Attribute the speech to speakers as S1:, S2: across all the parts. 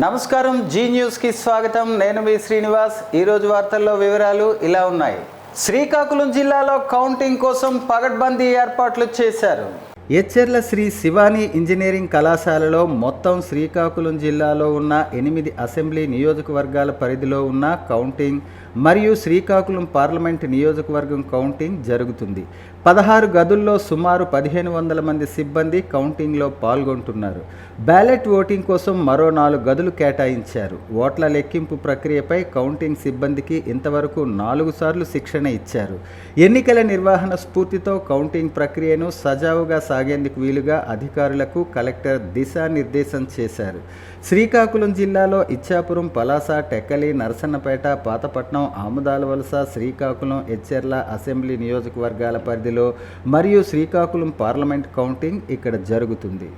S1: నమస్కారం, జీ న్యూస్కి స్వాగతం. నేను మీ శ్రీనివాస్. ఈరోజు వార్తల్లో వివరాలు ఇలా ఉన్నాయి. శ్రీకాకుళం జిల్లాలో కౌంటింగ్ కోసం పగడ్బందీ ఏర్పాట్లు చేశారు. ఎచ్చెర్ల శ్రీ శివాని ఇంజనీరింగ్ కళాశాలలో మొత్తం శ్రీకాకుళం జిల్లాలో ఉన్న 8 అసెంబ్లీ నియోజకవర్గాల పరిధిలో ఉన్న కౌంటింగ్ మరియు శ్రీకాకుళం పార్లమెంట్ నియోజకవర్గం కౌంటింగ్ జరుగుతుంది. 16 గదుల్లో సుమారు 1500 మంది సిబ్బంది కౌంటింగ్లో పాల్గొంటున్నారు. బ్యాలెట్ ఓటింగ్ కోసం మరో 4 గదులు కేటాయించారు. ఓట్ల లెక్కింపు ప్రక్రియపై కౌంటింగ్ సిబ్బందికి ఇంతవరకు 4 సార్లు శిక్షణ ఇచ్చారు. ఎన్నికల నిర్వహణ స్ఫూర్తితో కౌంటింగ్ ప్రక్రియను సజావుగా సాగేందుకు వీలుగా అధికారులకు కలెక్టర్ దిశానిర్దేశం చేశారు. శ్రీకాకుళం జిల్లాలో ఇచ్చాపురం, పలాస, టెక్కలి, నరసన్నపేట, పాతపట్నం, ఆముదాలవలస, శ్రీకాకుళం, ఎచ్చెర్ల అసెంబ్లీ నియోజకవర్గాల పరిధిలో మరియు శ్రీకాకుళం పార్లమెంట్ కౌంటింగ్ ఇక్కడ జరుగుతుంది.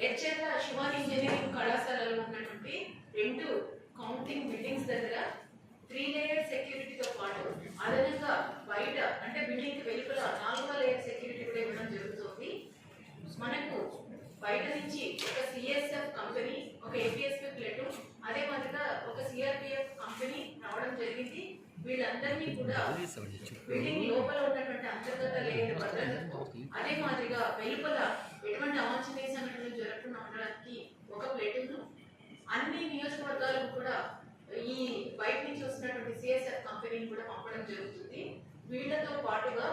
S2: ఎచ్చెర్ల శివాని ఇంజనీరింగ్ కళాశాలలో ఉన్నటువంటి 2 కౌంటింగ్ బిల్డింగ్స్ దగ్గర 3 లేయర్ సెక్యూరిటీతో పాటు అదనంగా బయట అంటే బిల్డింగ్ కి వెలుపల 4వ లేయర్ సెక్యూరిటీ కూడా ఇవ్వడం జరుగుతుంది. మనకు బయట నుంచి ఒక సిఎస్ఎఫ్ కంపెనీ, ఒక ఏపీఎస్పీ ప్లేటూన్, అదే మాదిరిగా ఒక సిఆర్పిఎఫ్ కంపెనీ రావడం జరిగింది. వీళ్ళందరినీ కూడా బిల్డింగ్ లోపల ఉన్నటువంటి అంతర్గత లేయర్ భద్రతకు, అదే మాదిరిగా వెలుపల ఎటువంటి అవాంఛనీయ సంఘటనలు జరగకుండా ఉండడానికి ఒక ప్లేటూన్, అన్ని నియోజకవర్గాలకు కూడా ఈ బయట నుంచి వస్తున్నటువంటి సిఎస్ఎఫ్ కంపెనీని కూడా పంపడం జరుగుతుంది. వీళ్ళతో పాటుగా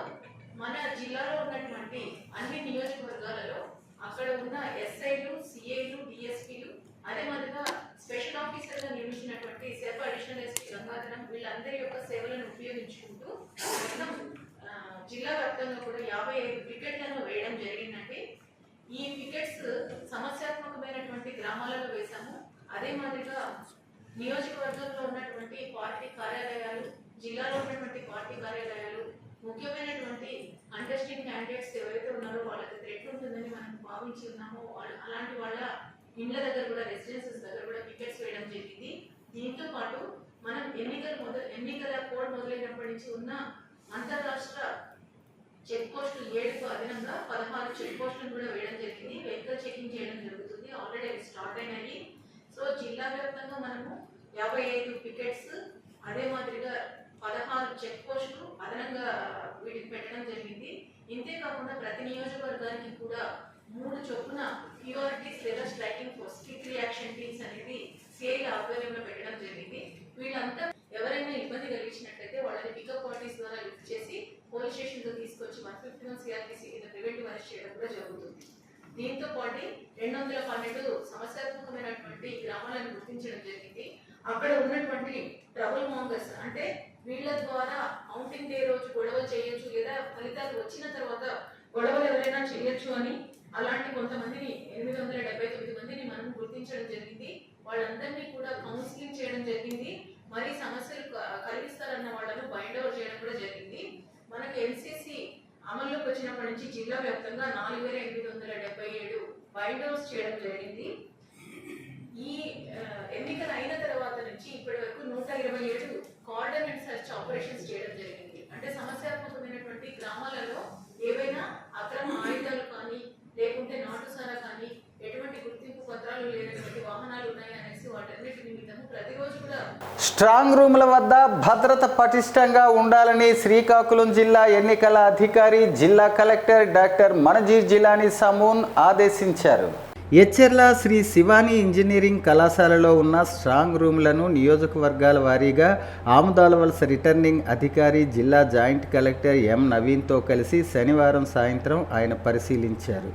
S2: మన జిల్లాలో ఉన్నటువంటి అన్ని నియోజకవర్గాలలో అక్కడ ఉన్న ఎస్ఐలు, సిఐలు, డిఎస్పీలు, అదే మాదిరిగా స్పెషల్ ఆఫీసర్గా నియమించినటువంటి సెఫ్ అడిషనల్ ఎస్పీ గంగాధరం, వీళ్ళందరి యొక్క సేవలను ఉపయోగించుకుంటూ మొత్తం జిల్లా వ్యాప్తంగా కూడా 55 పికెట్లను వేయడం జరిగిందండి. ఈ పికెట్స్ సమస్యాత్మకమైనటువంటి గ్రామాలలో వేశాము. అదే మాదిరిగా నియోజకవర్గంలో ఉన్నటువంటి పార్టీ కార్యాలయాలు, జిల్లాలో ఉన్నటువంటి పార్టీ కార్యాలయాలు, ముఖ్యమైనటువంటి కంటెస్టింగ్ క్యాండిడేట్స్ ఎవరైతే ఉన్నారో వాళ్ళకి థ్రెట్ ఉంటుందని మనం భావించి ఉన్నామో అలాంటి వాళ్ళ ఇండ్ల దగ్గర కూడా, రెసిడెన్సెస్ దగ్గర కూడా పికెట్స్ వేయడం జరిగింది. దీంతో పాటు మనం ఎన్నికల కోడ్ మొదలైనప్పటి నుంచి ఉన్న అంతర్రాష్ట్ర చెక్ పోస్టులు 7కు అదనంగా 16 చెక్ పోస్టులను కూడా వేయడం జరిగింది. వెహికల్ చెకింగ్ చేయడం జరుగుతుంది. ఆల్రెడీ అవి స్టార్ట్ అయినాయి. సో జిల్లా వ్యాప్తంగా మనము 55 పికెట్స్, అదే మాదిరిగా 16 చెక్ పోస్టులు అదనంగా వీటికి పెట్టడం జరిగింది. ఇంతే కాకుండా ప్రతి నియోజకవర్గానికి కూడా 3 చొప్పున ప్యూరిటీస్ లేదా striking force, quick reaction teams అనేది సిఐల ఆధ్వర్యంలో పెట్టడం జరిగింది. వీళ్ళంతా ఎవరైనా ఇబ్బంది కలిగించినట్లయితే వాళ్ళని పికప్ పార్టీస్ ద్వారా లిఫ్ట్ చేసి పోలీస్ స్టేషన్ లో తీసుకొచ్చి 151 సిఆర్పిసి కింద ప్రివెంటివ్ అరెస్ట్ చేయడం కూడా జరుగుతుంది. దీంతో పాటు 212 సమస్యాత్మకమైనటువంటి గ్రామాలను గుర్తించడం జరిగింది. అక్కడ ఉన్నటువంటి ట్రబుల్ మాంగర్స్, అంటే వీళ్ళ ద్వారా కౌంటింగ్ డే రోజు గొడవలు చేయొచ్చు లేదా ఫలితాలు వచ్చిన తర్వాత గొడవలు ఎవరైనా చేయొచ్చు అని అలాంటి కొంతమందిని 879 మందిని మనం గుర్తించడం జరిగింది. వాళ్ళందరినీ కూడా కౌన్సిలింగ్ చేయడం జరిగింది. మరి సమస్యలు కలిగిస్తారన్న వాళ్ళను బైండ్ ఓవర్ చేయడం కూడా జరిగింది. మనకు ఎన్సీసీ అమల్లోకి వచ్చినప్పటి నుంచి జిల్లా వ్యాప్తంగా 4877 బైండ్ ఓవర్స్ చేయడం జరిగింది. ఈ ఎన్నికలు అయిన తర్వాత నుంచి ఇప్పటి వరకు 127 కార్డన్ అండ్ సర్చ్ ఆపరేషన్స్ చేయడం జరిగింది. అంటే సమస్యాత్మకమైనటువంటి గ్రామాలలో ఏవైనా అక్రమ ఆయుధాలు కానీ, లేకుంటే నాటుసారా కానీ, ఎటువంటి గుర్తింపు పత్రాలు లేనటువంటి వాహనాలు ఉన్నాయి అనేసి వాటన్నిటి నిమిత్తము ప్రతిరోజు కూడా
S1: స్ట్రాంగ్ రూమ్ల వద్ద భద్రత పటిష్టంగా ఉండాలని శ్రీకాకుళం జిల్లా ఎన్నికల అధికారి, జిల్లా కలెక్టర్ డాక్టర్ మనజీర్ జిలానీ సమూన్ ఆదేశించారు. ఎచ్చెర్ల శ్రీ శివాని ఇంజనీరింగ్ కళాశాలలో ఉన్న స్ట్రాంగ్ రూమ్లను నియోజకవర్గాల వారీగా ఆముదాలవలస రిటర్నింగ్ అధికారి, జిల్లా జాయింట్ కలెక్టర్ ఎం నవీన్తో కలిసి శనివారం సాయంత్రం ఆయన పరిశీలించారు.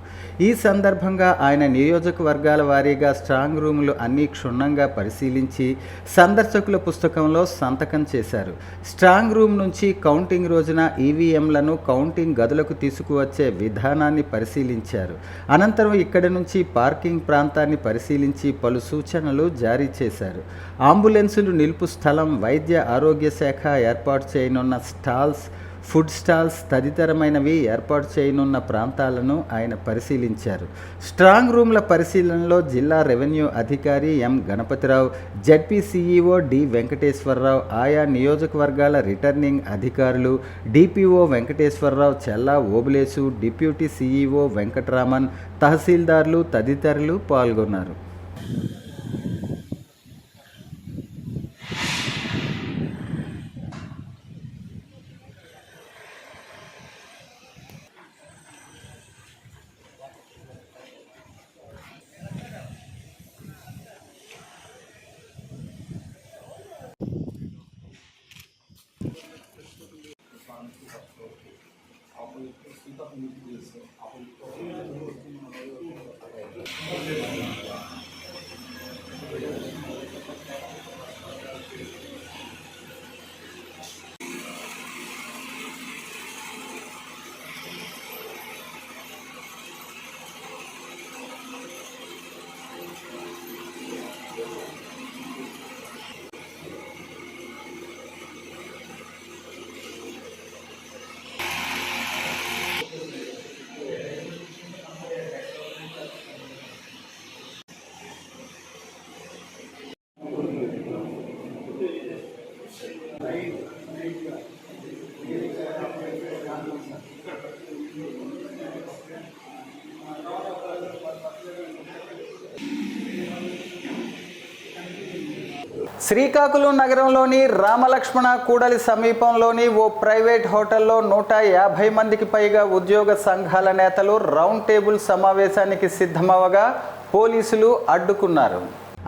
S1: ఈ సందర్భంగా ఆయన నియోజకవర్గాల వారీగా స్ట్రాంగ్ రూములు అన్నీ క్షుణ్ణంగా పరిశీలించి సందర్శకుల పుస్తకంలో సంతకం చేశారు. స్ట్రాంగ్ రూమ్ నుంచి కౌంటింగ్ రోజున ఈవీఎంలను కౌంటింగ్ గదులకు తీసుకువచ్చే విధానాన్ని పరిశీలించారు. అనంతరం ఇక్కడి నుంచి పార్కింగ్ ప్రాంతాన్ని పరిశీలించి పలు సూచనలు జారీ చేశారు. అంబులెన్సులు నిలుపు స్థలం, వైద్య ఆరోగ్య శాఖ ఏర్పాటు చేయనున్న స్టాల్స్, ఫుడ్ స్టాల్స్ తదితరమైనవి ఏర్పాటు చేయనున్న ప్రాంతాలను ఆయన పరిశీలించారు. స్ట్రాంగ్ రూమ్ల పరిశీలనలో జిల్లా రెవెన్యూ అధికారి M Ganapathirao, ZP CEO D Venkateswararao, ఆయా నియోజకవర్గాల రిటర్నింగ్ అధికారులు, DPO Venkateswararao, Chella Obulesu, deputy CEO Venkataraman, తహసీల్దార్లు తదితరులు పాల్గొన్నారు. శ్రీకాకుళం నగరంలోని రామలక్ష్మణ కూడలి సమీపంలోని ఓ ప్రైవేట్ హోటల్లో 150 మందికి పైగా ఉద్యోగ సంఘాల నేతలు రౌండ్ టేబుల్ సమావేశానికి సిద్ధమవగా పోలీసులు అడ్డుకున్నారు.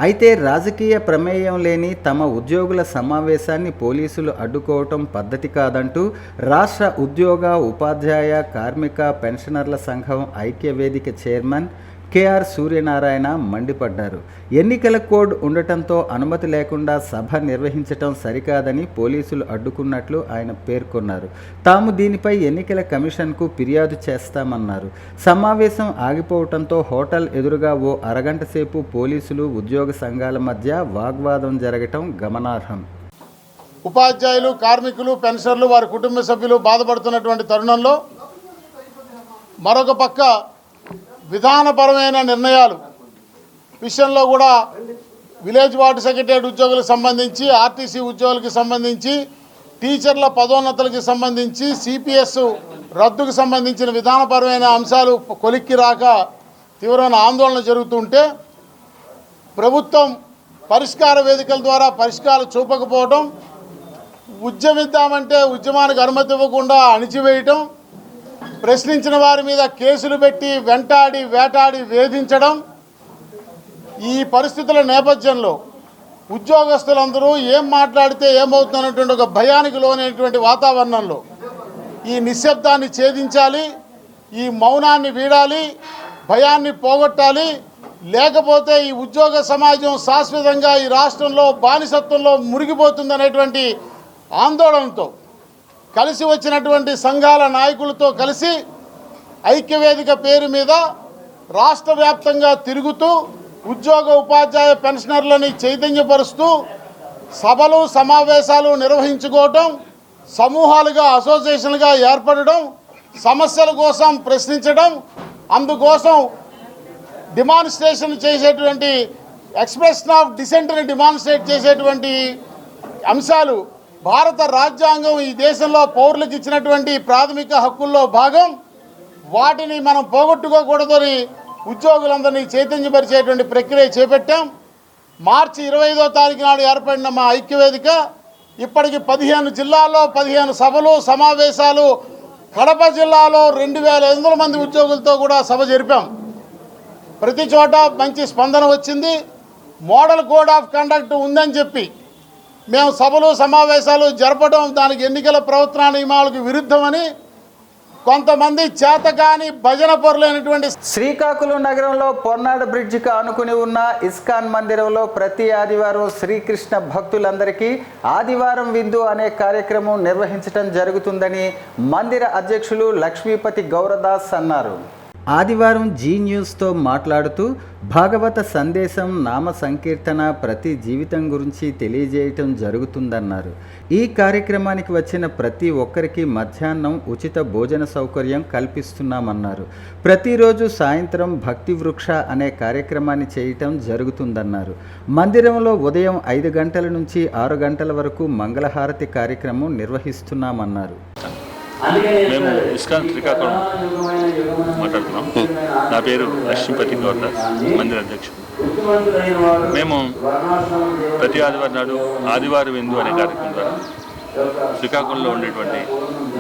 S1: అయితే రాజకీయ ప్రమేయం లేని తమ ఉద్యోగుల సమావేశాన్ని పోలీసులు అడ్డుకోవటం పద్ధతి కాదంటూ రాష్ట్ర ఉద్యోగ, ఉపాధ్యాయ, కార్మిక, పెన్షనర్ల సంఘం ఐక్యవేదిక చైర్మన్ కేఆర్ సూర్యనారాయణ మండిపడ్డారు. ఎన్నికల కోడ్ ఉండటంతో అనుమతి లేకుండా సభ నిర్వహించటం సరికాదని పోలీసులు అడ్డుకున్నట్లు ఆయన పేర్కొన్నారు. తాము దీనిపై ఎన్నికల కమిషన్కు ఫిర్యాదు చేస్తామన్నారు. సమావేశం ఆగిపోవటంతో హోటల్ ఎదురుగా ఓ అరగంట సేపు పోలీసులు, ఉద్యోగ సంఘాల మధ్య వాగ్వాదం జరగటం గమనార్హం.
S3: ఉపాధ్యాయులు, కార్మికులు, పెన్షనర్లు, వారి కుటుంబ సభ్యులు బాధపడుతున్నటువంటి తరుణంలో మరొక పక్క విధానపరమైన నిర్ణయాలు విషయంలో కూడా విలేజ్ వార్డు సెక్రటరీ ఉద్యోగులకు సంబంధించి, ఆర్టీసీ ఉద్యోగులకు సంబంధించి, టీచర్ల పదోన్నతులకు సంబంధించి, సిపిఎస్ రద్దుకు సంబంధించిన విధానపరమైన అంశాలు కొలిక్కి రాక తీవ్రమైన ఆందోళన జరుగుతుంటే ప్రభుత్వం పరిష్కార వేదికల ద్వారా పరిష్కారం చూపకపోవడం, ఉద్యమిద్దామంటే ఉద్యమానికి అనుమతి ఇవ్వకుండా అణిచివేయటం, ప్రశ్నించిన వారి మీద కేసులు పెట్టి వెంటాడి వేటాడి వేధించడం, ఈ పరిస్థితుల నేపథ్యంలో ఉద్యోగస్తులందరూ ఏం మాట్లాడితే ఏమవుతుందనేటువంటి ఒక భయానికి లోనైనటువంటి వాతావరణంలో ఈ నిశ్శబ్దాన్ని ఛేదించాలి, ఈ మౌనాన్ని వీడాలి, భయాన్ని పోగొట్టాలి. లేకపోతే ఈ ఉద్యోగ సమాజం శాశ్వతంగా ఈ రాష్ట్రంలో బానిసత్వంలో మురిగిపోతుందనేటువంటి ఆందోళనతో కలిసి వచ్చినటువంటి సంఘాల నాయకులతో కలిసి ఐక్యవేదిక పేరు మీద రాష్ట్ర వ్యాప్తంగా తిరుగుతూ ఉద్యోగ, ఉపాధ్యాయ, పెన్షనర్లని చైతన్యపరుస్తూ సభలు, సమావేశాలు నిర్వహించుకోవటం, సమూహాలుగా, అసోసియేషన్లుగా ఏర్పడడం, సమస్యల కోసం ప్రశ్నించడం, అందుకోసం డిమాన్స్ట్రేషన్ చేసేటువంటి ఎక్స్ప్రెషన్ ఆఫ్ డిసెంట్ని డిమాన్స్ట్రేట్ చేసేటువంటి అంశాలు భారత రాజ్యాంగం ఈ దేశంలో పౌరులకు ఇచ్చినటువంటి ప్రాథమిక హక్కుల్లో భాగం. వాటిని మనం పోగొట్టుకోకూడదని ఉద్యోగులందరినీ చైతన్యపరిచేటువంటి ప్రక్రియ చేపట్టాం. మార్చి 25వ తారీఖు నాడు ఏర్పడిన మా ఐక్యవేదిక ఇప్పటికి 15 జిల్లాల్లో 15 సభలు, సమావేశాలు, కడప జిల్లాలో 2500 మంది ఉద్యోగులతో కూడా సభ జరిపాం. ప్రతి చోట మంచి స్పందన వచ్చింది. మోడల్ కోడ్ ఆఫ్ కండక్ట్ ఉందని చెప్పి మేము సభలు, సమావేశాలు జరపడం దానికి ఎన్నికల ప్రవర్తనా నియమాలకు విరుద్ధమని కొంతమంది చేతకాని భజన పరులైనటువంటి
S1: శ్రీకాకుళం నగరంలో పొన్నాడ బ్రిడ్జికి ఆనుకుని ఉన్న ఇస్కాన్ మందిరంలో ప్రతి ఆదివారం శ్రీకృష్ణ భక్తులందరికీ ఆదివారం విందు అనే కార్యక్రమం నిర్వహించడం జరుగుతుందని మందిర అధ్యక్షులు లక్ష్మీపతి గౌరదాస్ అన్నారు. ఆదివారం జీ న్యూస్తో మాట్లాడుతూ భాగవత సందేశం నామ సంకీర్తన ప్రతి జీవితం గురించి తెలియజేయటం జరుగుతుందన్నారు. ఈ కార్యక్రమానికి వచ్చిన ప్రతి ఒక్కరికి మధ్యాహ్నం ఉచిత భోజన సౌకర్యం కల్పిస్తున్నామన్నారు. ప్రతిరోజు సాయంత్రం భక్తి వృక్ష అనే కార్యక్రమాన్ని చేయటం జరుగుతుందన్నారు. మందిరంలో ఉదయం 5 గంటల నుంచి 6 గంటల వరకు మంగళహారతి కార్యక్రమం నిర్వహిస్తున్నామన్నారు.
S4: మేము ఇస్కాన్ శ్రీకాకుళం మాట్లాడుతున్నాం. నా పేరు లక్ష్మీపతి గౌర్దాస్, మందిర అధ్యక్షుడు. మేము ప్రతి ఆదివారం నాడు ఆదివారం విందు అనే కార్యక్రమం ద్వారా శ్రీకాకుళంలో ఉండేటువంటి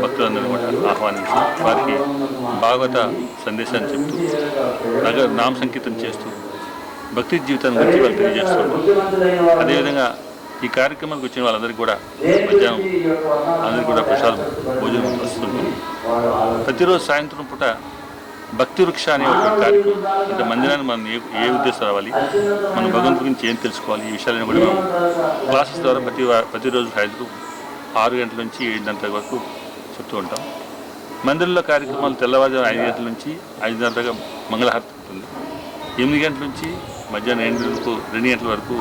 S4: భక్తులందరూ కూడా ఆహ్వానించి వారికి భాగవత సందేశాన్ని చెప్తూ నామ సంకీర్తన చేస్తూ భక్తి జీవితాన్ని గురించి వాళ్ళు తెలియజేస్తూ ఉంటాం. అదేవిధంగా ఈ కార్యక్రమానికి వచ్చిన వాళ్ళందరికీ కూడా మధ్యాహ్నం అందరికీ కూడా ప్రసాదం భోజనం వస్తుంటాం. ప్రతిరోజు సాయంత్రం పూట భక్తి వృక్ష అనే ఒక కార్యక్రమం, అంటే మందిరాన్ని మనం ఏ ఉద్దేశం రావాలి, మన భగవంతు గురించి ఏం తెలుసుకోవాలి, ఈ విషయాలను కూడా మేము క్లాసెస్ ద్వారా ప్రతిరోజు సాయంత్రం 6 గంటల నుంచి 7 గంటల వరకు చెప్తూ ఉంటాం. మందిరంలో కార్యక్రమాలు తెల్లవారుజాము 5 గంటల నుంచి 5 గంటలుగా మంగళహారతి ఉంటుంది. 8 గంటల నుంచి మధ్యాహ్నం 2 గంటల వరకు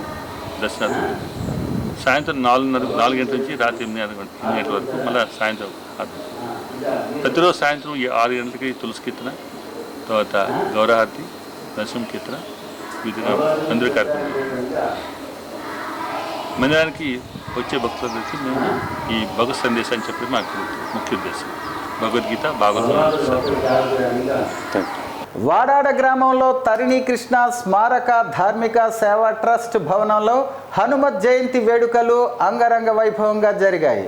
S4: దర్శనాలు. సాయంత్రం 4 గంటల నుంచి రాత్రి 8 గంటల వరకు మళ్ళీ సాయంత్రం. ప్రతిరోజు సాయంత్రం 6 గంటలకి తులసి కీర్తన, తర్వాత గౌరహారతి, నరసింహ కీర్తన, వీటిగా మందిర కార్యక్రమం. మందిరానికి వచ్చే భక్తులందరికీ మేము ఈ భగవత్ సందేశాన్ని చెప్పడం మాకు ముఖ్య ఉద్దేశం. భగవద్గీత, భాగవతం.
S1: వాడాడ గ్రామంలో తరిణి కృష్ణ స్మారక ధార్మిక సేవా ట్రస్ట్ భవనంలో హనుమత్ జయంతి వేడుకలు అంగరంగ వైభవంగా జరిగాయి.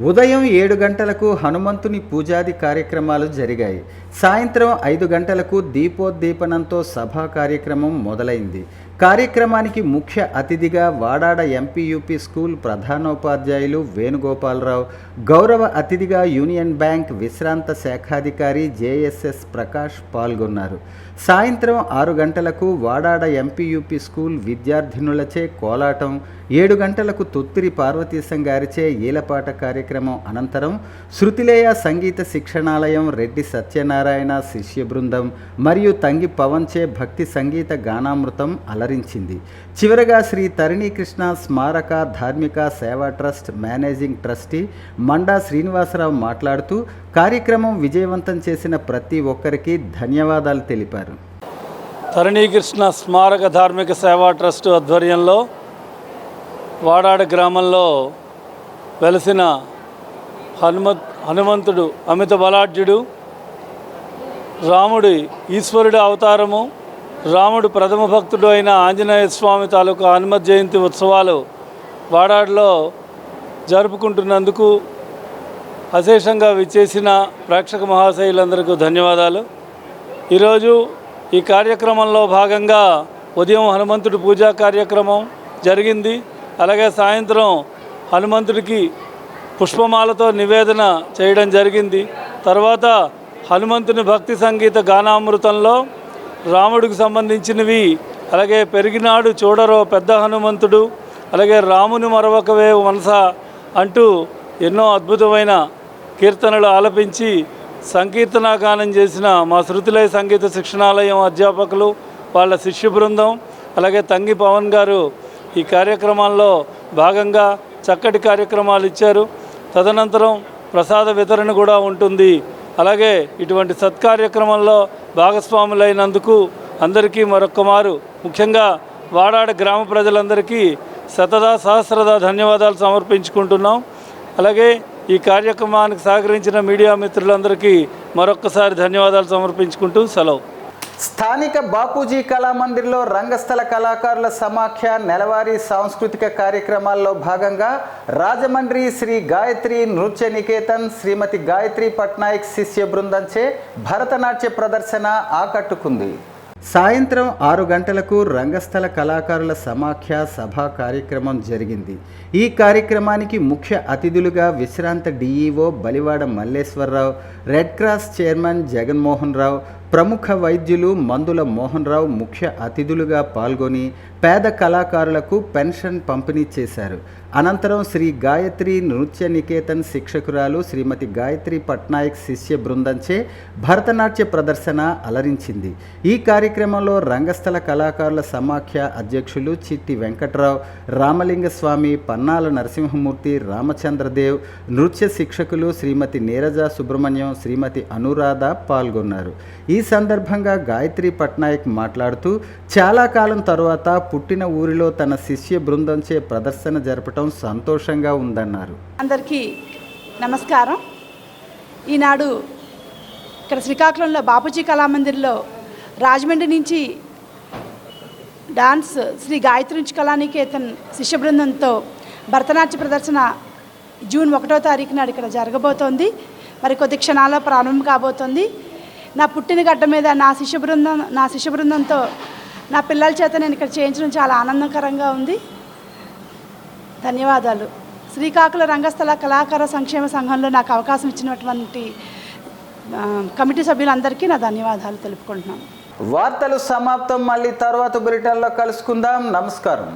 S1: ఉదయం 7 గంటలకు హనుమంతుని పూజాది కార్యక్రమాలు జరిగాయి. సాయంత్రం 5 గంటలకు దీపోద్దీపనంతో సభా కార్యక్రమం మొదలైంది. కార్యక్రమానికి ముఖ్య అతిథిగా వాడాడ ఎంపీయూపీ స్కూల్ ప్రధానోపాధ్యాయులు వేణుగోపాలరావు, గౌరవ అతిథిగా యూనియన్ బ్యాంక్ విశ్రాంత శాఖాధికారి జేఎస్ఎస్ ప్రకాష్ పాల్గొన్నారు. సాయంత్రం 6 గంటలకు వాడాడ ఎంపీయూపీ స్కూల్ విద్యార్థినులచే కోలాటం, 7 గంటలకు తొత్తిరి పార్వతీశం గారిచే ఈలపాట కార్యక్రమం అనంతరం శృతిలేయ సంగీత శిక్షణాలయం రెడ్డి సత్యనారాయణ శిష్య బృందం మరియు తంగి పవన్చే భక్తి సంగీత గానామృతం అలరించింది. చివరగా శ్రీ తరిణి కృష్ణ స్మారక ధార్మిక సేవా trust managing trustee Manda Srinivasarao మాట్లాడుతూ కార్యక్రమం విజయవంతం చేసిన ప్రతి ఒక్కరికి ధన్యవాదాలు తెలిపారు.
S5: తరిణి కృష్ణ స్మారక ధార్మిక సేవా ట్రస్ట్ ఆధ్వర్యంలో వాడాడ గ్రామంలో వెలసిన హనుమంతుడు అమిత బలాఢ్యుడు, రాముడి ఈశ్వరుడి అవతారము, రాముడు ప్రథమ భక్తుడు అయిన ఆంజనేయ స్వామి తాలూకా హనుమత్ జయంతి ఉత్సవాలు వాడాడలో జరుపుకుంటున్నందుకు అశేషంగా విచ్చేసిన ప్రేక్షక మహాశయులందరికీ ధన్యవాదాలు. ఈరోజు ఈ కార్యక్రమంలో భాగంగా ఉదయం హనుమంతుడి పూజా కార్యక్రమం జరిగింది. అలాగే సాయంత్రం హనుమంతుడికి పుష్పమాలతో నివేదన చేయడం జరిగింది. తర్వాత హనుమంతుని భక్తి సంగీత గానామృతంలో రాముడికి సంబంధించినవి, అలాగే పెరిగినాడు చూడరో పెద్ద హనుమంతుడు, అలాగే రాముని మరవకవే మనస అంటూ ఎన్నో అద్భుతమైన కీర్తనలు ఆలపించి సంకీర్తనా గానం చేసిన మా శృతిలయ సంగీత శిక్షణాలయం అధ్యాపకులు, వాళ్ళ శిష్య బృందం, అలాగే తంగి పవన్ గారు ఈ కార్యక్రమాల్లో భాగంగా చక్కటి కార్యక్రమాలు ఇచ్చారు. తదనంతరం ప్రసాద వితరణ కూడా ఉంటుంది. అలాగే ఇటువంటి సత్కార్యక్రమంలో భాగస్వాములైనందుకు అందరికీ మరొక్క మారు, ముఖ్యంగా వాడాడ గ్రామ ప్రజలందరికీ సహస్రదా ధన్యవాదాలు సమర్పించుకుంటున్నాం. అలాగే ఈ కార్యక్రమానికి సహకరించిన మీడియా మిత్రులందరికీ మరొక్కసారి ధన్యవాదాలు సమర్పించుకుంటూ సెలవు.
S1: స్థానిక బాపూజీ కళామందిర్లో రంగస్థల కళాకారుల సమాఖ్య నెలవారీ సాంస్కృతిక కార్యక్రమాల్లో భాగంగా రాజమండ్రి శ్రీ గాయత్రి నృత్య నికేతన్ శ్రీమతి గాయత్రి పట్నాయక్ శిష్య బృందంచే భరతనాట్య ప్రదర్శన ఆకట్టుకుంది. సాయంత్రం 6 గంటలకు రంగస్థల కళాకారుల సమాఖ్య సభా కార్యక్రమం జరిగింది. ఈ కార్యక్రమానికి ముఖ్య అతిథులుగా విశ్రాంత DEO Balivada Malleswararao, red cross chairman Jaganmohan Rao, ప్రముఖ వైద్యులు మందుల మోహన్ రావు ముఖ్య అతిథులుగా పాల్గొని పేద కళాకారులకు పెన్షన్ పంపిణీ చేశారు. అనంతరం శ్రీ గాయత్రి నృత్య నికేతన్ శిక్షకురాలు శ్రీమతి గాయత్రి పట్నాయక్ శిష్య బృందంచే భరతనాట్య ప్రదర్శన అలరించింది. ఈ కార్యక్రమంలో రంగస్థల కళాకారుల సమాఖ్య అధ్యక్షులు చిట్టి వెంకట్రావు, రామలింగస్వామి, పన్నాల నరసింహమూర్తి, రామచంద్రదేవ్, నృత్య శిక్షకులు శ్రీమతి నీరజ సుబ్రహ్మణ్యం, శ్రీమతి అనురాధ పాల్గొన్నారు. ఈ సందర్భంగా గాయత్రి పట్నాయక్ మాట్లాడుతూ చాలా కాలం తర్వాత పుట్టిన ఊరిలో తన శిష్య బృందంచే ప్రదర్శన జరపడం సంతోషంగా ఉందన్నారు.
S6: అందరికీ నమస్కారం. ఈనాడు ఇక్కడ శ్రీకాకుళంలో బాపూజీ కళామందిర్లో రాజమండ్రి నుంచి డాన్స్ శ్రీ గాయత్రి నుంచి కళానికేతన్ శిష్య బృందంతో భరతనాట్య ప్రదర్శన జూన్ 1వ తారీఖు నాడు ఇక్కడ జరగబోతోంది. మరి కొద్ది క్షణాల్లో ప్రారంభం కాబోతోంది. నా పుట్టిన గడ్డ మీద నా శిష్య బృందంతో నా పిల్లల చేత నేను ఇక్కడ చేయించడం చాలా ఆనందకరంగా ఉంది. ధన్యవాదాలు. శ్రీకాకుళం రంగస్థల కళాకార సంక్షేమ సంఘంలో నాకు అవకాశం ఇచ్చినటువంటి కమిటీ సభ్యులందరికీ నా ధన్యవాదాలు తెలుపుకుంటున్నాను.
S1: వార్తలు సమాప్తం. మళ్ళీ తర్వాత బులెటిన్లో కలుసుకుందాం. నమస్కారం.